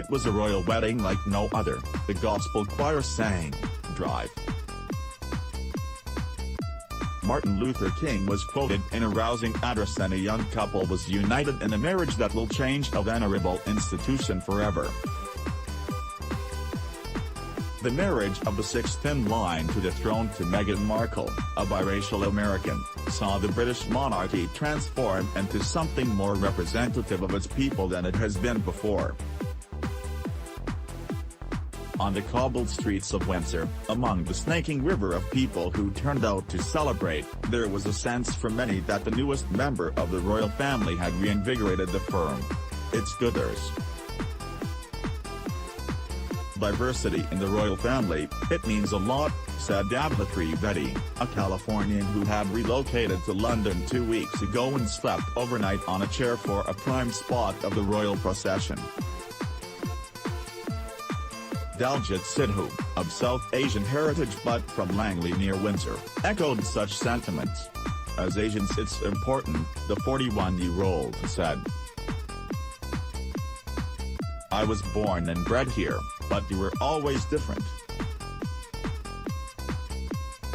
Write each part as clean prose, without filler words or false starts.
It was a royal wedding like no other, the gospel choir sang, "Drive." Martin Luther King was quoted in a rousing address, and a young couple was united in a marriage that will change a venerable institution forever. The marriage of the sixth in line to the throne to Meghan Markle, a biracial American, saw the British monarchy transform into something more representative of its people than it has been before. On the cobbled streets of Windsor, among the snaking river of people who turned out to celebrate, there was a sense for many that the newest member of the royal family had reinvigorated the firm. It's gooders. Diversity in the royal family, it means a lot, said Davlatri Reddy, a Californian who had relocated to London 2 weeks ago and slept overnight on a chair for a prime spot of the royal procession. Daljit Sidhu, of South Asian heritage but from Langley near Windsor, echoed such sentiments. "As Asians it's important," the 41-year-old said. "I was born and bred here, but you were always different.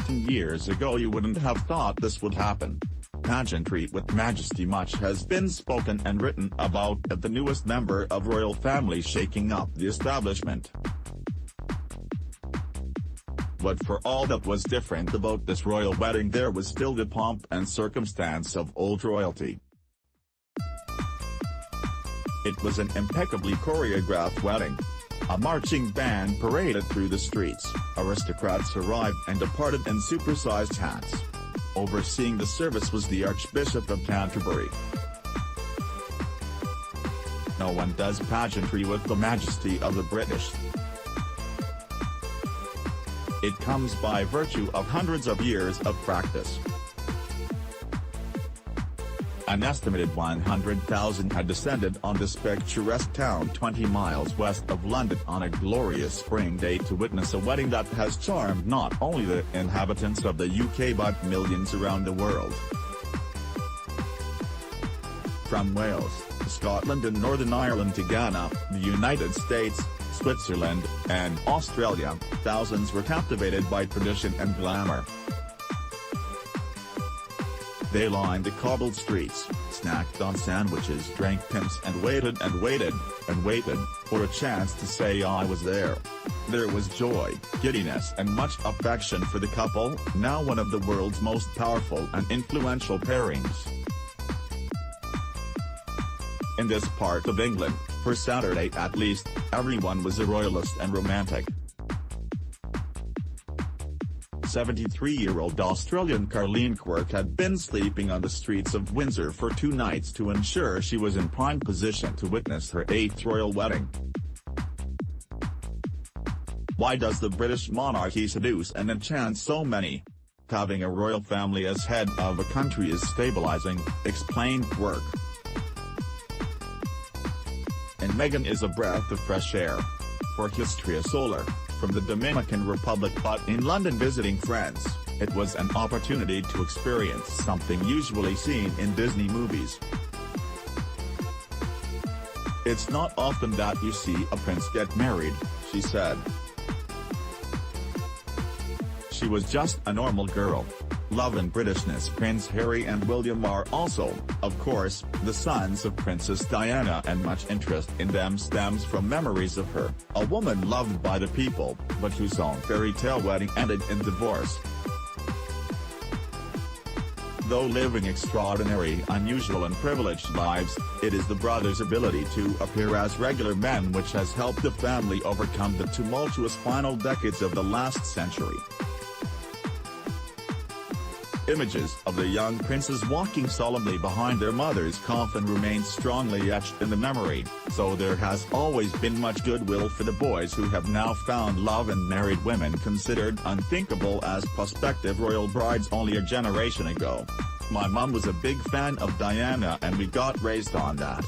10 years ago you wouldn't have thought this would happen." Pageantry with majesty. Much has been spoken and written about the newest member of royal family shaking up the establishment. But for all that was different about this royal wedding, there was still the pomp and circumstance of old royalty. It was an impeccably choreographed wedding. A marching band paraded through the streets, aristocrats arrived and departed in supersized hats. Overseeing the service was the Archbishop of Canterbury. No one does pageantry with the majesty of the British. It comes by virtue of hundreds of years of practice. An estimated 100,000 had descended on this picturesque town 20 miles west of London on a glorious spring day to witness a wedding that has charmed not only the inhabitants of the UK but millions around the world. From Wales, Scotland and Northern Ireland to Ghana, the United States, Switzerland, and Australia, thousands were captivated by tradition and glamour. They lined the cobbled streets, snacked on sandwiches, drank pints and waited and waited, and waited, for a chance to say "I was there." There was joy, giddiness and much affection for the couple, now one of the world's most powerful and influential pairings. In this part of England, for Saturday at least, everyone was a royalist and romantic. 73-year-old Australian Carleen Quirk had been sleeping on the streets of Windsor for 2 nights to ensure she was in prime position to witness her 8th royal wedding. Why does the British monarchy seduce and enchant so many? Having a royal family as head of a country is stabilizing, explained Quirk. And Meghan is a breath of fresh air. For Histria Solar, from the Dominican Republic but in London visiting friends, it was an opportunity to experience something usually seen in Disney movies. "It's not often that you see a prince get married," she said. She was just a normal girl. Love and Britishness. Prince Harry and William are also, of course, the sons of Princess Diana, and much interest in them stems from memories of her, a woman loved by the people, but whose own fairy tale wedding ended in divorce. Though living extraordinary, unusual and privileged lives, it is the brothers' ability to appear as regular men which has helped the family overcome the tumultuous final decades of the last century. Images of the young princes walking solemnly behind their mother's coffin remain strongly etched in the memory, so there has always been much goodwill for the boys who have now found love and married women considered unthinkable as prospective royal brides only a generation ago. "My mum was a big fan of Diana and we got raised on that.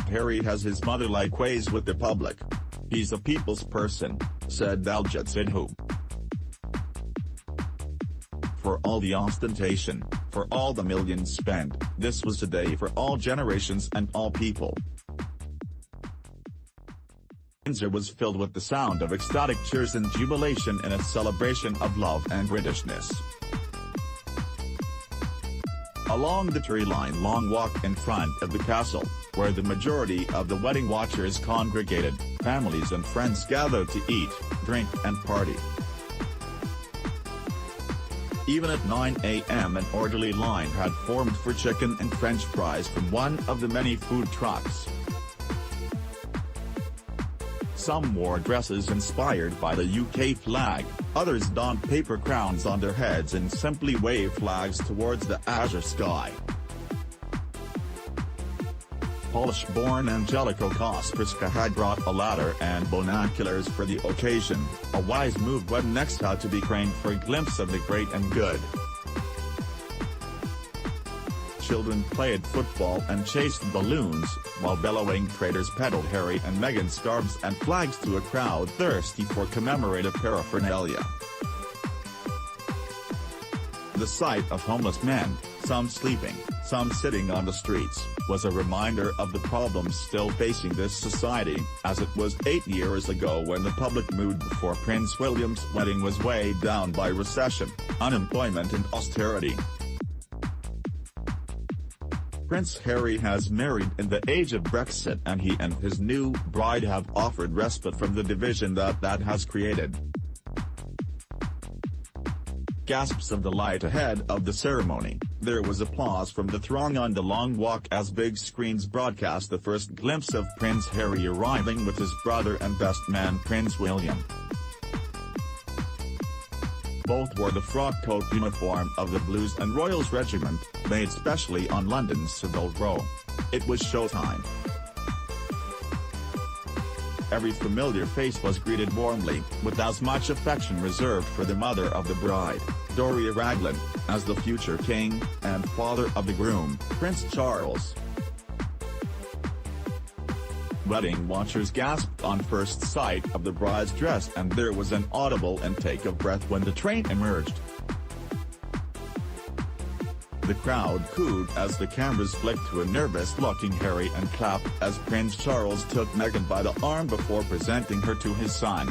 Harry has his mother-like ways with the public. He's a people's person," said Daljit Sidhu. For all the ostentation, for all the millions spent, this was a day for all generations and all people. Windsor was filled with the sound of ecstatic cheers and jubilation in a celebration of love and Britishness. Along the tree-lined long walk in front of the castle, where the majority of the wedding watchers congregated, families and friends gathered to eat, drink and party. Even at 9 a.m. an orderly line had formed for chicken and French fries from one of the many food trucks. Some wore dresses inspired by the UK flag, others donned paper crowns on their heads and simply waved flags towards the azure sky. Polish-born Angelico Kasperska had brought a ladder and binoculars for the occasion, a wise move when next had to be craned for a glimpse of the great and good. Children played football and chased balloons, while bellowing traders peddled Harry and Meghan scarves and flags to a crowd thirsty for commemorative paraphernalia. The sight of homeless men, some sleeping, some sitting on the streets, was a reminder of the problems still facing this society, as it was 8 years ago when the public mood before Prince William's wedding was weighed down by recession, unemployment and austerity. Prince Harry has married in the age of Brexit, and he and his new bride have offered respite from the division that has created. Gasps of delight ahead of the ceremony. There was applause from the throng on the long walk as big screens broadcast the first glimpse of Prince Harry arriving with his brother and best man Prince William. Both wore the frock coat uniform of the Blues and Royals Regiment, made specially on London's Savile Row. It was showtime. Every familiar face was greeted warmly, with as much affection reserved for the mother of the bride, Doria Raglan, as the future king and father of the groom, Prince Charles. Wedding watchers gasped on first sight of the bride's dress, and there was an audible intake of breath when the train emerged. The crowd cooed as the cameras flicked to a nervous-looking Harry and clapped as Prince Charles took Meghan by the arm before presenting her to his son.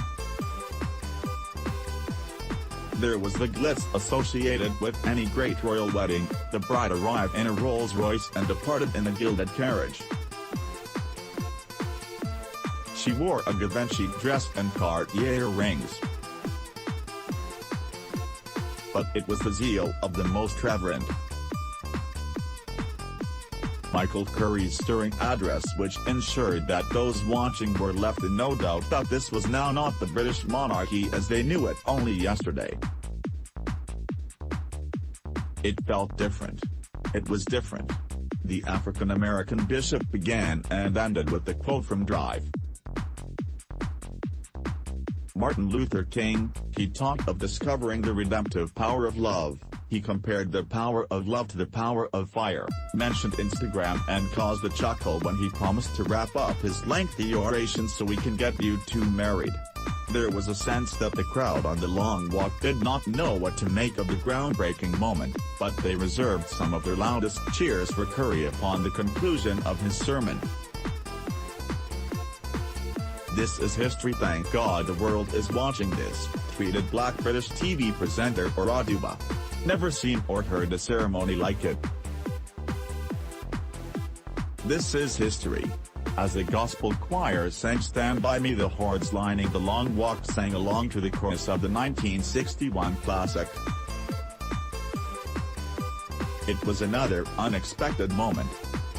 There was the glitz associated with any great royal wedding. The bride arrived in a Rolls-Royce and departed in a gilded carriage. She wore a Givenchy dress and Cartier rings. But it was the zeal of the most reverend Michael Curry's stirring address which ensured that those watching were left in no doubt that this was now not the British monarchy as they knew it only yesterday. It felt different. It was different. The African-American bishop began and ended with the quote from Drive. Martin Luther King, he talked of discovering the redemptive power of love. He compared the power of love to the power of fire, mentioned Instagram and caused a chuckle when he promised to wrap up his lengthy oration so we can get you two married. There was a sense that the crowd on the long walk did not know what to make of the groundbreaking moment, but they reserved some of their loudest cheers for Curry upon the conclusion of his sermon. "This is history, thank God the world is watching this," tweeted Black British TV presenter Oraduba. "Never seen or heard a ceremony like it. This is history." As the gospel choir sang "Stand By Me," the hordes lining the long walk sang along to the chorus of the 1961 classic. It was another unexpected moment.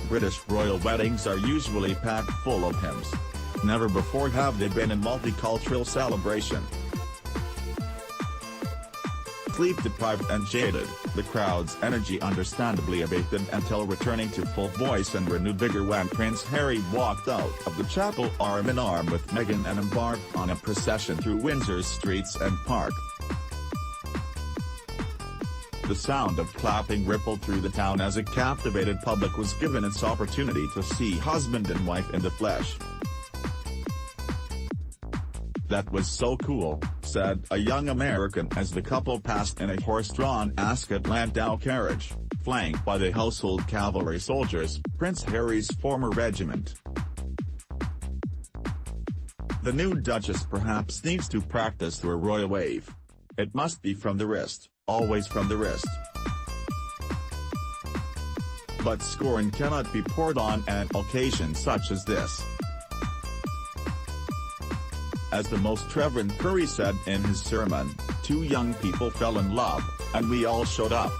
British royal weddings are usually packed full of hymns. Never before have they been a multicultural celebration. Sleep-deprived and jaded, the crowd's energy understandably abated until returning to full voice and renewed vigor when Prince Harry walked out of the chapel arm in arm with Meghan and embarked on a procession through Windsor's streets and park. The sound of clapping rippled through the town as a captivated public was given its opportunity to see husband and wife in the flesh. "That was so cool," said a young American as the couple passed in a horse-drawn Ascot Landau carriage, flanked by the household cavalry soldiers, Prince Harry's former regiment. The new Duchess perhaps needs to practice her royal wave. It must be from the wrist, always from the wrist. But scorn cannot be poured on an occasion such as this. As the Most Reverend Curry said in his sermon, two young people fell in love, and we all showed up.